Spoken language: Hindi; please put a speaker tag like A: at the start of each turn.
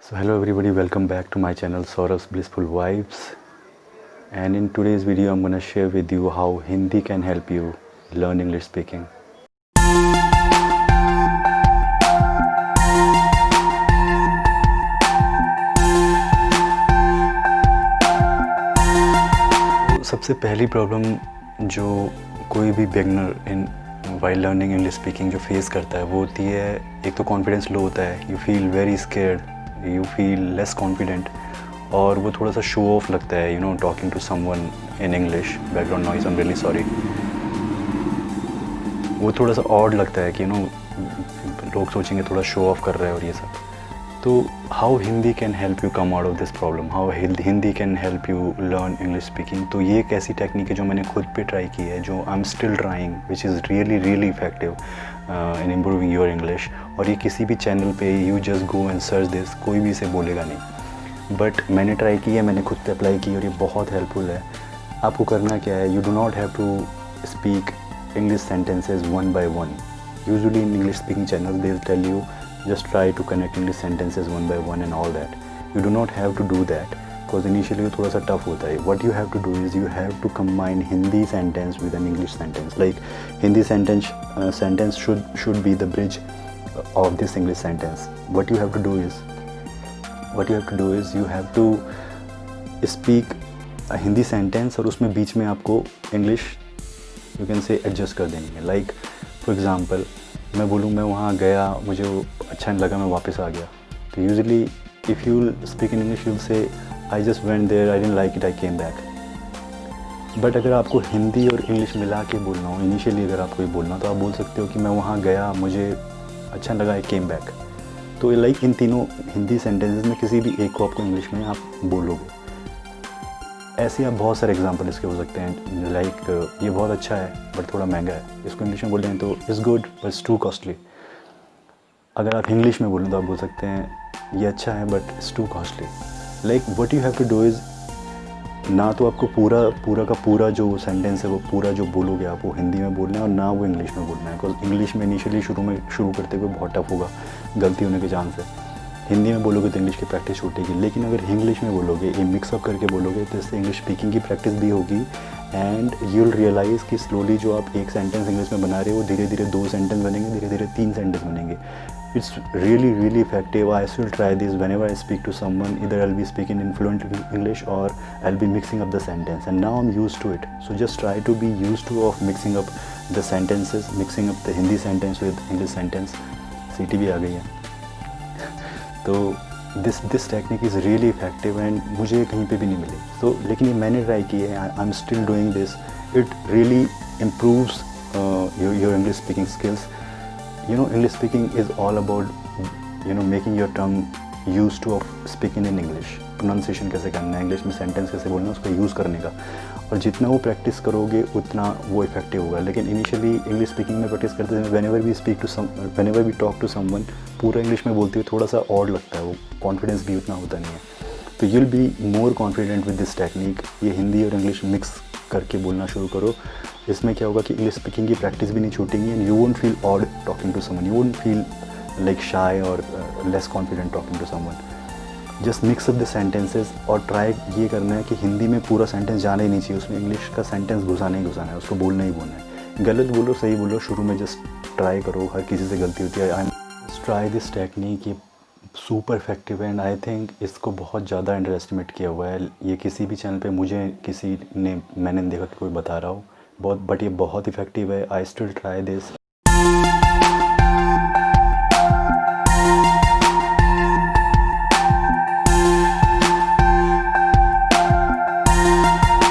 A: So hello everybody, welcome back to my channel Saurav's Blissful Vibes, and in today's video I'm gonna share with you how Hindi can help you learn English speaking. तो सबसे पहली प्रॉब्लम जो कोई भी beginner in while learning English speaking जो फेस करता है वो होती है, एक तो कॉन्फिडेंस लो होता है, you feel very scared, you feel less confident, और वो थोड़ा सा शो ऑफ लगता है, talking to someone in English. Background noise, I am really sorry. वो थोड़ा सा ऑड लगता है कि लोग सोचेंगे थोड़ा शो ऑफ कर रहा है और ये सब. तो how Hindi can help you come out of this problem, how Hindi can help you learn English speaking. तो ये एक ऐसी टेक्निक है जो मैंने खुद पे ट्राई की है, जो I am still trying, which is really effective in improving your English. और ये किसी भी चैनल पे you just go and search this, कोई भी इसे बोलेगा नहीं. बट मैंने ट्राई की है, मैंने खुद पे अप्लाई की और ये बहुत हेल्पफुल है. आपको करना क्या है, you do not have to speak English sentences one by one. Usually in English speaking channels they'll tell you just try to connect English sentences one by one and all that. You do not have to do that because initially वो थोड़ा सा tough होता है. What you have to do is you have to combine Hindi sentence with an English sentence. Like Hindi sentence should be the bridge of this English sentence. What you have to do is you have to speak a Hindi sentence और उसमें बीच में आपको English you can say adjust कर देंगे. लाइक फॉर एग्ज़ाम्पल मैं बोलूँ मैं वहाँ गया, मुझे वो अच्छा नहीं लगा, मैं वापस आ गया. तो usually if you speak in English you say I just went there, I didn't like it, I came back. But अगर आपको हिंदी और इंग्लिश मिला के बोलना हो, इनिशियली अगर आपको ये बोलना, तो आप बोल सकते हो कि मैं वहाँ गया, मुझे अच्छा लगा, आई केम बैक. तो लाइक इन तीनों हिंदी सेंटेंसेस में किसी भी एक को आपको इंग्लिश में आप बोलोगे. ऐसे आप बहुत सारे एग्जांपल इसके हो सकते हैं. लाइक ये बहुत अच्छा है बट थोड़ा महंगा है, इसको इंग्लिश में बोल रहे हैं तो it's good but it's too costly. अगर आप इंग्लिश में बोलें तो आप बोल सकते हैं ये अच्छा है but it's too costly. Like what you have to do is, ना तो आपको पूरा का पूरा जो सेंटेंस है वो पूरा जो बोलोगे आप वो हिंदी में बोलना है, और ना वो इंग्लिश में बोलना है. बिकॉज इंग्लिश में इनिशियली शुरू करते हुए बहुत टफ होगा, गलती होने के चांस है. हिंदी में बोलोगे तो इंग्लिश की प्रैक्टिस छूटेगी. लेकिन अगर इंग्लिश में बोलोगे, ये मिक्सअप करके बोलोगे, तो इससे इंग्लिश स्पीकिंग की प्रैक्टिस भी होगी. एंड यू विल रियलाइज़ कि स्लोली जो आप एक सेंटेंस इंग्लिश में बना रहे हो, धीरे धीरे 2 सेंटेंस बनेंगे, धीरे धीरे 3 सेंटेंस बनेंगे. It's really effective. I will try this whenever I speak to someone. इधर I will be speaking in fluent English और I will be mixing up the sentence, and now I am used to it. So just try to be used to of mixing up the sentences, mixing up the Hindi sentence with English sentence. सीटी भी आ गई है. तो this technique is really effective and मुझे कहीं पे भी नहीं मिली. तो लेकिन ये मैंने ट्राई की है, I am still doing this. It really improves your English speaking skills. English speaking is all about making your tongue use two of speaking in English. Pronunciation कैसे करना है, इंग्लिश में सेंटेंस कैसे बोलना है, उसका यूज़ करने का. और जितना वो प्रैक्टिस करोगे उतना वो इफेक्टिव होगा. लेकिन इनिशियली इंग्लिश स्पीकिंग में प्रैक्टिस करते हैं, whenever we talk to someone, पूरा इंग्लिश में बोलते हुए थोड़ा सा ऑड लगता है, वो कॉन्फिडेंस भी उतना होता नहीं है. तो you will be more confident with this technique. ये हिंदी और इंग्लिश मिक्स करके बोलना शुरू करो. इसमें क्या होगा कि इंग्लिश स्पीकिंग की प्रैक्टिस भी नहीं छूटेंगी, and you won't feel odd talking to someone, you won't feel like shy और less confident talking to someone. Just mix up the sentences और ट्राई ये करना है कि हिंदी में पूरा सेंटेंस जाना ही नहीं चाहिए, उसमें इंग्लिश का सेंटेंस घुसाना ही घुसाना है, उसको बोलना ही बोलना है. गलत बोलो सही बोलो, शुरू में जस्ट ट्राई करो. हर किसी से गलती होती है. I try this technique. ये सुपर इफेक्टिव है एंड आई थिंक इसको बहुत ज़्यादा अंडर एस्टिमेट किया हुआ है. ये किसी भी चैनल पे मैंने देखा कि कोई बता रहा हो बहुत, बट ये बहुत इफेक्टिव है. I still try this.